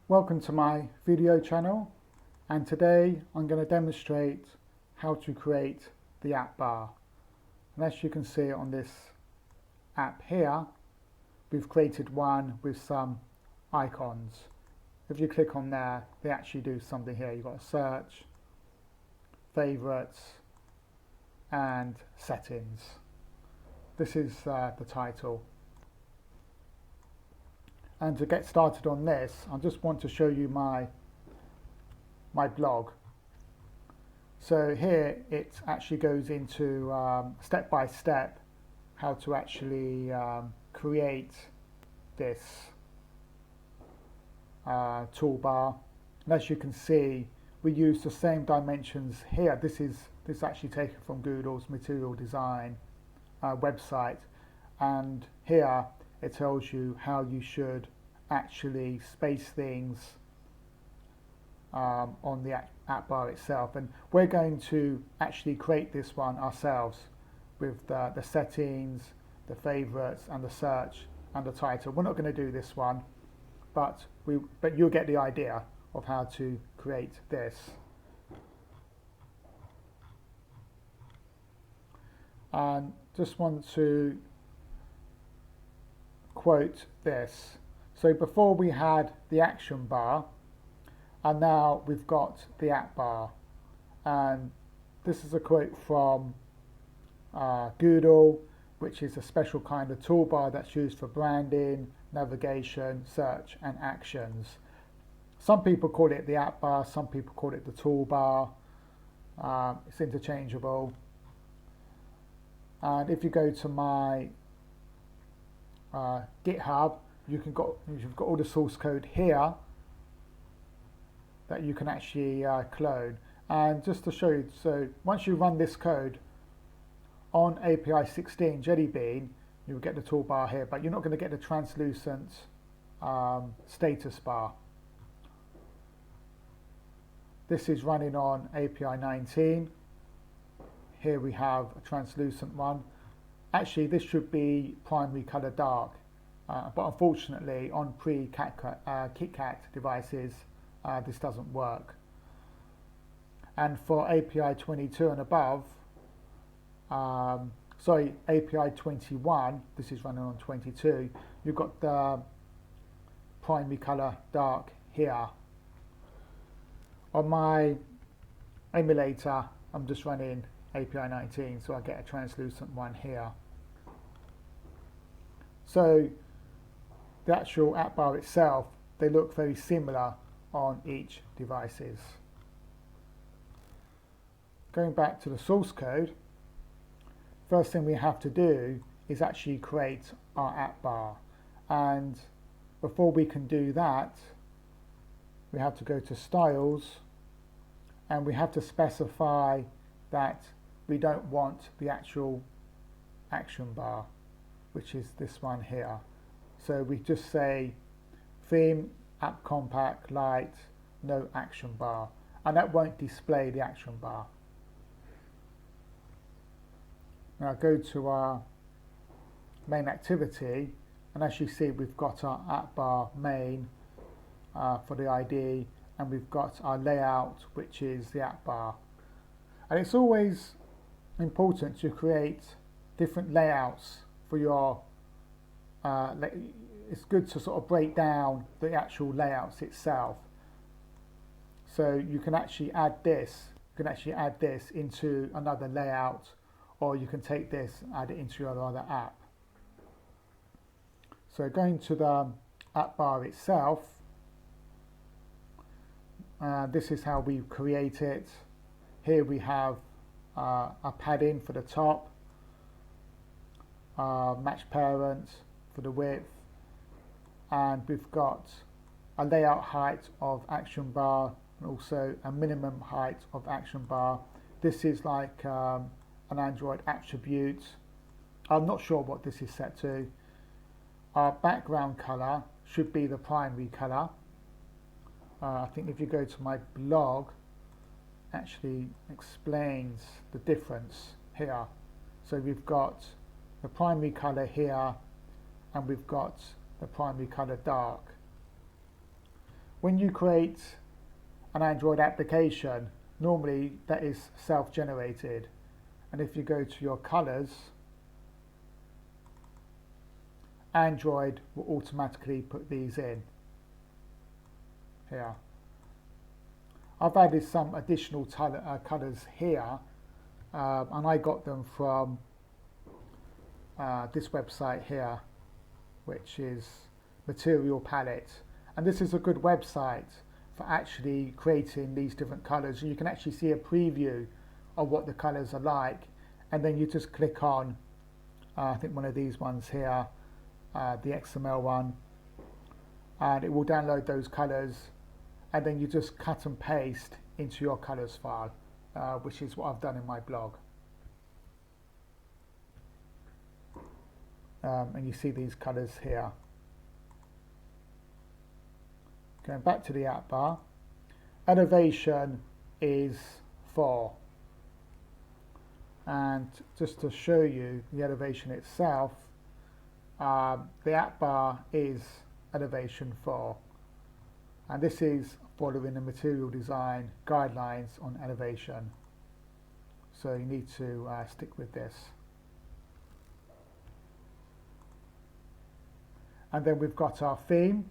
Welcome to my video channel, and today I'm going to demonstrate how to create the app bar. And as you can see on this app here, we've created one with some icons. If you click on there, they actually do something here. You've got a search, favorites and settings. This is the title. And to get started on this, I just want to show you my blog. So here it actually goes into step by step how to actually create this toolbar. And as you can see, we use the same dimensions here. This is actually taken from Google's material design website, and here it tells you how you should actually space things on the app bar itself. And we're going to actually create this one ourselves with the settings, the favorites and the search and the title. We're not going to do this one, but you'll get the idea of how to create this. And just want to quote this. So before we had the action bar, and now we've got the app bar. And this is a quote from Google, which is a special kind of toolbar that's used for branding, navigation, search and actions. Some people call it the app bar, some people call it the toolbar. It's interchangeable. And if you go to my GitHub, you've got all the source code here that you can actually clone. And just to show you, so once you run this code on API 16 Jelly Bean, you'll get the toolbar here, but you're not going to get the translucent status bar. This is running on API 19. Here we have a translucent one. Actually, this should be primary color dark, but unfortunately on pre-KitKat devices, this doesn't work. And for API 22 and above, sorry, API 21, this is running on 22, you've got the primary color dark here. On my emulator, I'm just running API 19, so I get a translucent one here. So the actual app bar itself, they look very similar on each devices. Going back to the source code, first thing we have to do is actually create our app bar. And before we can do that, we have to go to styles, and we have to specify that we don't want the actual action bar, which is this one here. So we just say theme, app compact, light, no action bar, and that won't display the action bar. Now go to our main activity, and as you see, we've got our app bar main for the ID, and we've got our layout, which is the app bar. And it's always important to create different layouts for your it's good to sort of break down the actual layouts itself. So you can actually add this, into another layout, or you can take this and add it into your other app. So going to the app bar itself, this is how we create it. Here we have a padding for the top, match parent for the width, and we've got a layout height of action bar and also a minimum height of action bar. This is like an Android attribute. I'm not sure what this is set to. Our background color should be the primary color. I think if you go to my blog, actually explains the difference here. So we've got the primary color here, and we've got the primary color dark. when you create an Android application, normally that is self-generated, and if you go to your colors, Android will automatically put these in here. I've added some additional colors here, and I got them from this website here, which is Material Palette, and this is a good website for actually creating these different colors. And you can actually see a preview of what the colors are like, and then you just click on I think one of these ones here, the XML one, and it will download those colors, and then you just cut and paste into your colors file, which is what I've done in my blog. And you see these colors here. Going back to the app bar, elevation is 4, and just to show you the elevation itself, the app bar is elevation 4, and this is following the material design guidelines on elevation, so you need to stick with this. And then we've got our theme,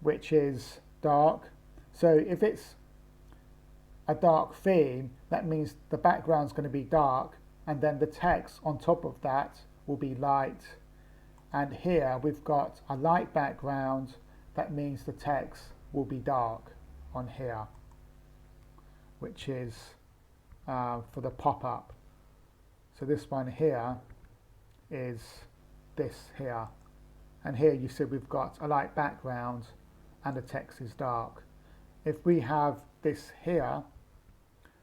which is dark. So if it's a dark theme, that means the background is going to be dark, and then the text on top of that will be light. And here we've got a light background, that means the text will be dark on here, which is for the pop-up. So this one here is this here, and here you see we've got a light background and the text is dark. If we have this here,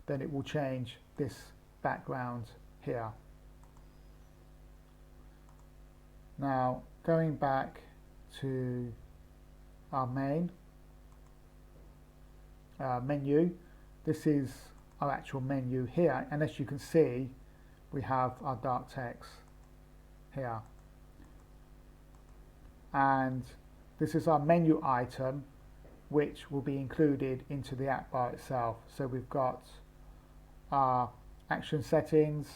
then it will change this background here. Now going back to our main menu, this is our actual menu here, and as you can see we have our dark text here, and this is our menu item which will be included into the app bar itself. So we've got our action settings,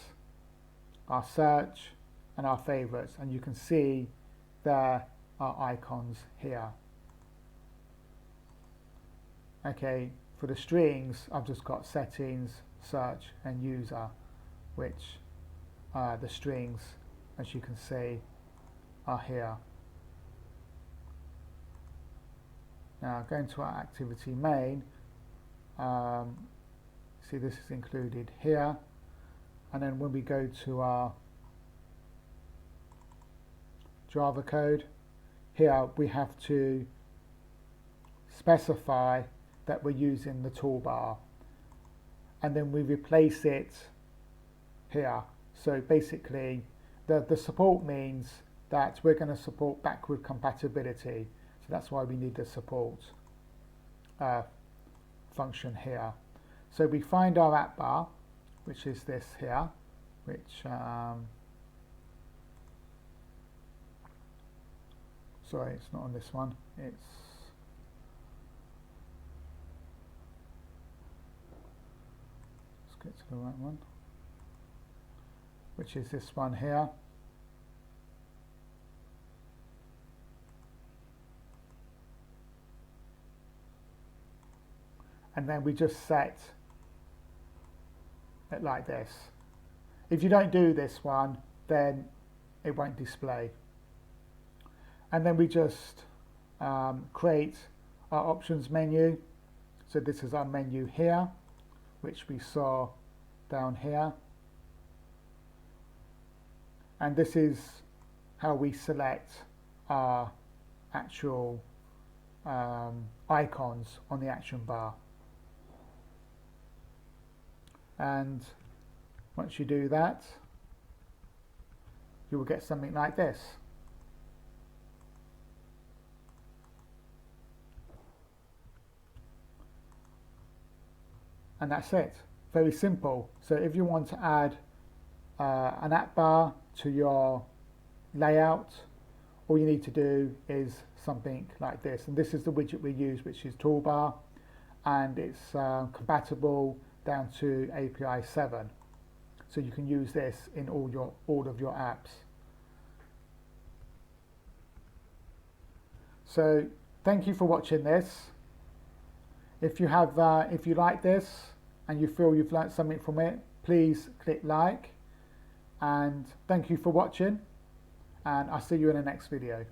our search, and our favorites, and you can see there are icons here. Okay, for the strings I've just got settings, search, and user, which the strings, as you can see, are here. Now going to our activity main, see this is included here, and then when we go to our Java code, here we have to specify that we're using the toolbar, and then we replace it here. So basically the support means that we're going to support backward compatibility, so that's why we need the support function here. So we find our app bar, which is this here, which sorry, it's not on this one, let's get to the right one, which is this one here. And then we just set it like this. If you don't do this one, then it won't display. And then we just create our options menu. So this is our menu here, which we saw down here. And this is how we select our actual icons on the action bar. And once you do that, you will get something like this. And that's it. Very simple. So if you want to add an app bar to your layout, all you need to do is something like this. And this is the widget we use, which is Toolbar, and it's compatible down to API 7. So you can use this in all of your apps. So thank you for watching this. If you like this and you feel you've learnt something from it, please click like, and thank you for watching, and I'll see you in the next video.